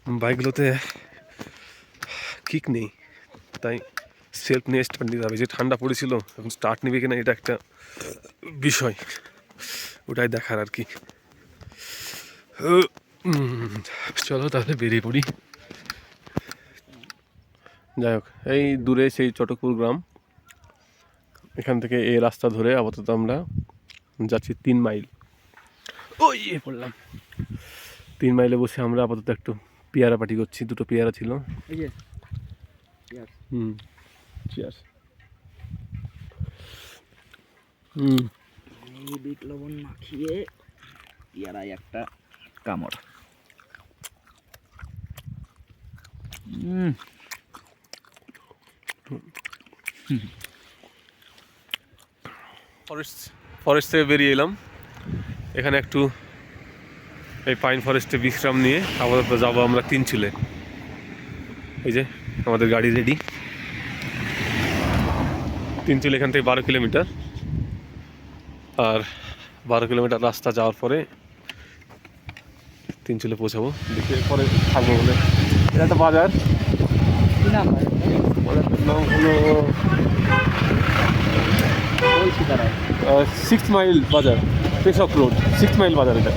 বাইকগুলোতে kick নেই, তাই self নিয়ে স্টার্ট নিতে হবে। যে ঠান্ডা পড়েছিল, এখন স্টার্ট নেবে কিনা এটা একটা বিষয়, ওটাই দেখার আর কি। চলো তাহলে বেরিয়ে পড়ি। যাই হোক, এই দূরে সেই চটকপুর গ্রাম, এখান থেকে এই রাস্তা ধরে আপাতত আমরা যাচ্ছি 3 মাইল। ওই পড়লাম। 3 মাইলে বসে আমরা আপাতত একটু পেয়ারা পার্টি করছি, 2টো পেয়ারা ছিল। চিয়ার্স। বিট লবণ মাখিয়ে পেয়ারায় একটা কামড়। ফরেস্ট থেকে বেরিয়ে এলাম, এখানে একটু এই পাইন ফরেস্টে বিশ্রাম নিয়ে আপাতত যাবো আমরা তিনচুলে। এই যে আমাদের গাড়ি রেডি। তিনচুল এখান থেকে 12 কিলোমিটার, আর 12 কিলোমিটার রাস্তা যাওয়ার পরে তিনচুলে পৌঁছাবো। দেখে পরে থাকবো বলে। এটা একটা বাজার, বাজারটার নাম হলো 6 মাইল বাজার, পেশক রোড, 6 মাইল বাজার। এটা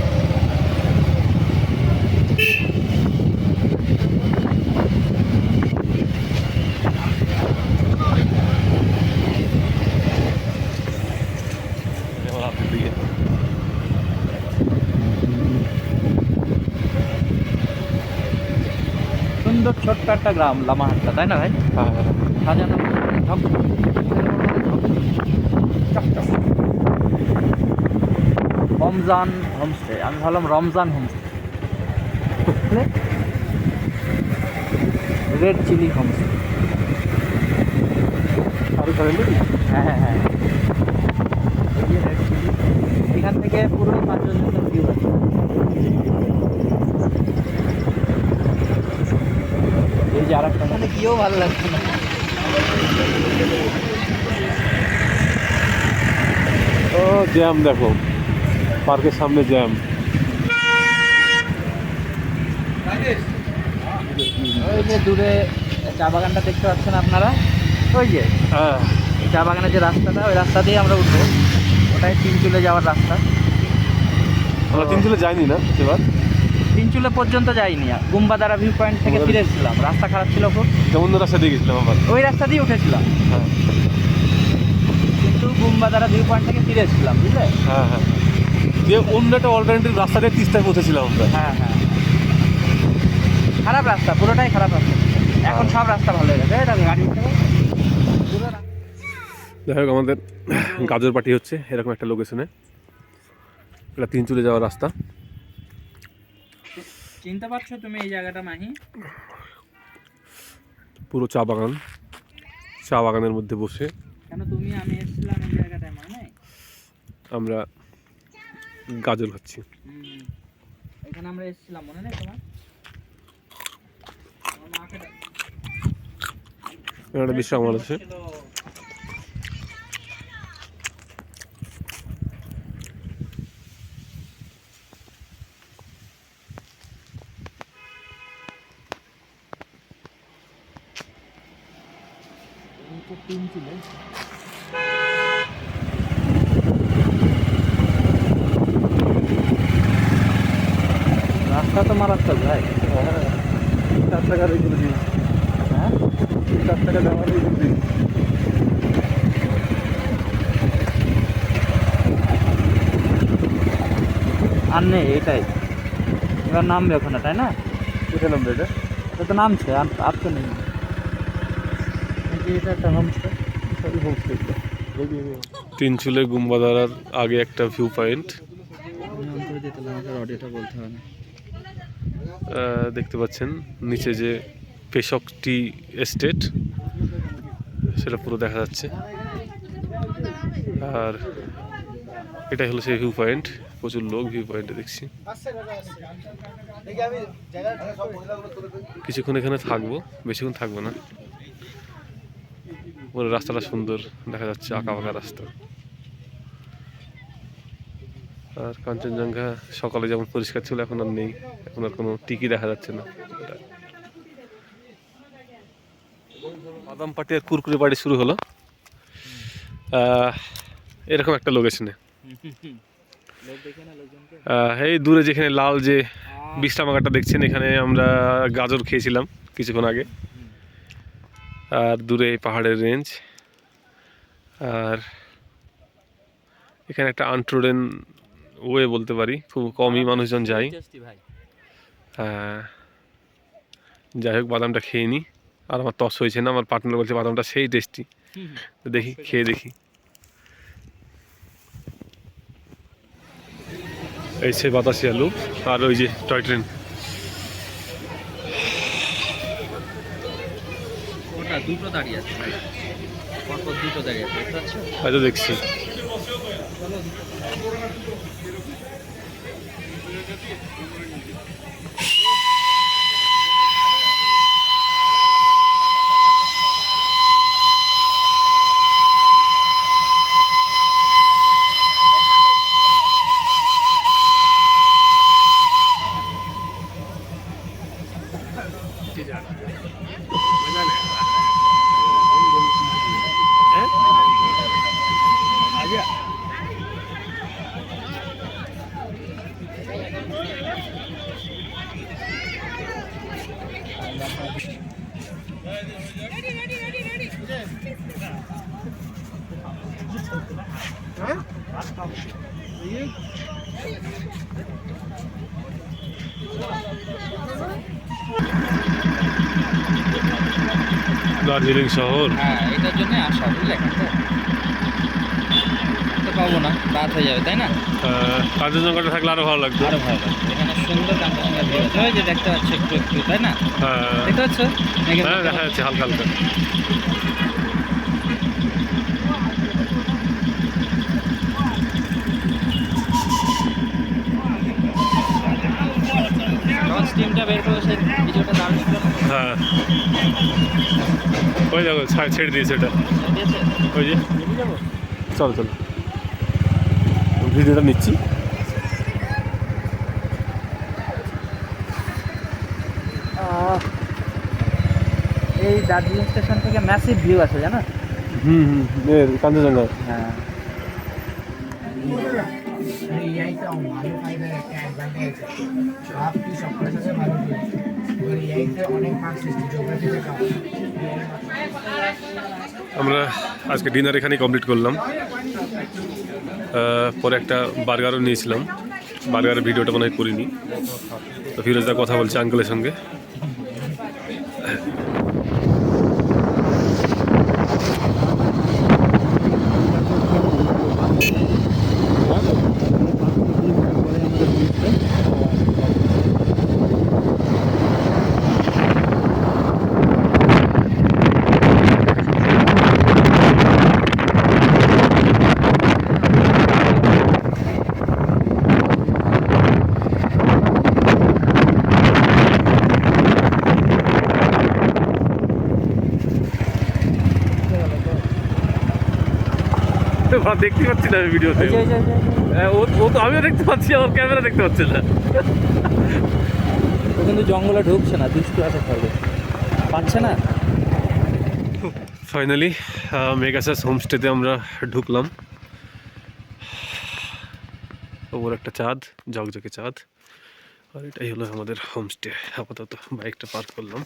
সুন্দর ছোট্ট একটা গ্রাম লামাহাট্টা, তাই না ভাই? সাজানো রমজান হোমস্টে। আমি ভাবলাম Ramzan homestay, red chilli homestay. হ্যাঁ হ্যাঁ হ্যাঁ, রেড চিলি। এখান থেকে পুরো 5 জনের ভিউ আছে। এই যে আর একটা, মানে গিয়েও ভালো লাগছে না। ও জ্যাম, দেখো পার্কের সামনে জ্যাম। ওই যে দূরে চা বাগানটা দেখতে পাচ্ছেন আপনারা, ওই যে চা বাগানের যে রাস্তাটা, ওই রাস্তা দিয়ে আমরা উঠবো। ওটাই তিনচুলে যাওয়ার রাস্তা। আমরা তিনচুলে যাইনি না এবার, তিনচুলে পর্যন্ত যাইনি। গুম্বাদারা ভিউ পয়েন্ট থেকে ফিরে এসেছিলাম, রাস্তা খারাপ ছিল খুব। যেমন রাস্তা দিয়ে গেছিলাম আবার, ওই রাস্তা দিয়ে উঠেছিলাম, কিন্তু গুম্বাদারা ভিউ পয়েন্ট থেকে ফিরে এসেছিলাম, বুঝলে? হ্যাঁ হ্যাঁ, যে অন্য একটা অল্টারনেটিভ রাস্তা দিয়ে তিস্তায় পৌঁছেছিলাম আমরা। হ্যাঁ হ্যাঁ, খারাপ রাস্তা, পুরোটাই খারাপ রাস্তা। এখন সব রাস্তা ভালো হয়ে গেছে, এটা গাড়ি উঠতে হবে। যাই হোক, আমাদের গাজর পার্টি হচ্ছে এরকম একটা লোকেশনে। এটা তিনচুলে যাওয়ার রাস্তা। চিনতে পারছো তুমি এই জায়গাটা মাহি? পুরো চা বাগান, চা বাগানের মধ্যে বসে কেন তুমি, আমি এসেছিলাম এই জায়গাটায়, মানে আমরা গাজর খাচ্ছি। এখানে আমরা এসেছিলাম, মনে নেই তোমার? একটা বিশ্রাম আছে। তিনচুলে রাস্তা তো মারাত্মক ভাই। 4 টাকা দিয়ে করে দিই। হ্যাঁ, 4 টাকা দেওয়া দিয়ে করে দিই। আর নেই, এটাই এবার নামবে ওখানে, তাই না? কোথায় নামবে এটা? এটা তো নামছে, আর তো নেই। এটা একটা হোমস্টে। তিনচুলে গুম্বাদারার আগে একটা ভিউ পয়েন্ট বলতে হবে না। দেখতে পাচ্ছেন নিচে যে পেশক টি এস্টেট, সেটা পুরো দেখা যাচ্ছে। আর এটাই হলো সেই ভিউ পয়েন্ট। প্রচুর লোক ভিউ পয়েন্টে দেখছি। কিছুক্ষণ এখানে থাকবো, বেশিক্ষণ থাকবো না। পুরো রাস্তাটা সুন্দর দেখা যাচ্ছে, আঁকা বাঁকা রাস্তা। আর কাঞ্চনজঙ্ঘা সকালে যেমন পরিষ্কার ছিল এখন আর নেই, এখন আর কোনো টিকি দেখা যাচ্ছে না। বাদাম পাটি আর কুরকুরে বাড়ি শুরু হলো এরকম একটা লোকেশনে। এই দূরে যেখানে লাল যে বিশ্রামাগারটা দেখছেন, এখানে আমরা গাজর খেয়েছিলাম কিছুক্ষণ আগে। আর দূরে পাহাড়ের রেঞ্জ, আর এখানে একটা আনট্রোডেন ওয়ে বলতে পারি, খুব কমই মানুষজন যায়। যাই হোক, বাদামটা খেয়ে নিই। আর আমার তস হয়েছে না, আমার পার্টনার বলছে বাদামটা সেই টেস্টি। দেখি, খেয়ে দেখি। এই সে বাতাসি আলু আর ওই যে টয় ট্রেন। ওটা দুটো দাঁড়িয়ে আছে, পরপর দুটো দাঁড়িয়ে আছে, দেখতে পাচ্ছ? হয়তো দেখছি। দার্জিলিং শহর। হ্যাঁ, এটার জন্য আসা, বুঝলে? তো পাবো না, রাত হয়ে যাবে, তাই না? কাঞ্চনজঙ্ঘাটা থাকলে আরো ভালো লাগতো। আরো ভালো লাগবে। এখানে সুন্দর কাঞ্চনজঙ্ঘা ভিউ আছে, ওই যে দেখতে পাচ্ছ একটু একটু, তাই না? দেখতে পাচ্ছ? হ্যাঁ, দেখা যাচ্ছে হালকা হালকা। যখন স্টিমটা বের করবে সেই ভিডিওটা দারুণ ছিল না? হ্যাঁ, ওই দেখো ছেড়ে দিয়েছে এটা, দিয়েছে? ওই যে। দেখে যাবো? চলো চলো, ভিডিওটা নিচ্ছি। এই দার্জিলিং স্টেশন থেকে ম্যাসিভ ভিউ আছে, জানো? কাঞ্চনজঙ্ঘা। হ্যাঁ, আমরা আজকে ডিনার এখানেই কমপ্লিট করলাম। পরে একটা বার্গারও নিয়েছিলাম, বার্গারের ভিডিওটা মনে হয় করিনি। তো ফিরোজদা কথা বলছে আঙ্কেলের সঙ্গে। দেখতে পাচ্ছি না আমি ভিডিওতে, ও তো আমিও দেখতে পাচ্ছি, আমার ক্যামেরা দেখতে পাচ্ছে না। ও কিন্তু জঙ্গলে ঢুকছে না, দুষ্টু আছে, থাকবে পাচ্ছে না। ফাইনালি মেগাসাস হোমস্টেতে আমরা ঢুকলাম। ওর একটা চাঁদ, ঝকঝকে চাঁদ। আর এটাই হলো আমাদের হোমস্টে। আপাতত বাইকটা পার্ক করলাম।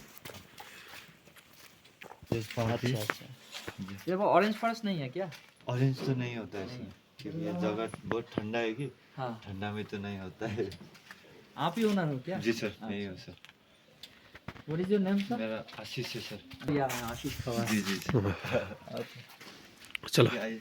ये वो ऑरेंज फॉरेस्ट नहीं है क्या? ऑरेंज तो नहीं होता है इसमें, क्योंकि ये जगह बहुत ठंडा है कि हाँ, ठंडा में तो नहीं होता है। आप ही ओनर हो क्या? जी सर, नहीं हो sir. What is your name sir? मेरा आशीष है सर। या आशीष पवार। जी जी চলো। आइए।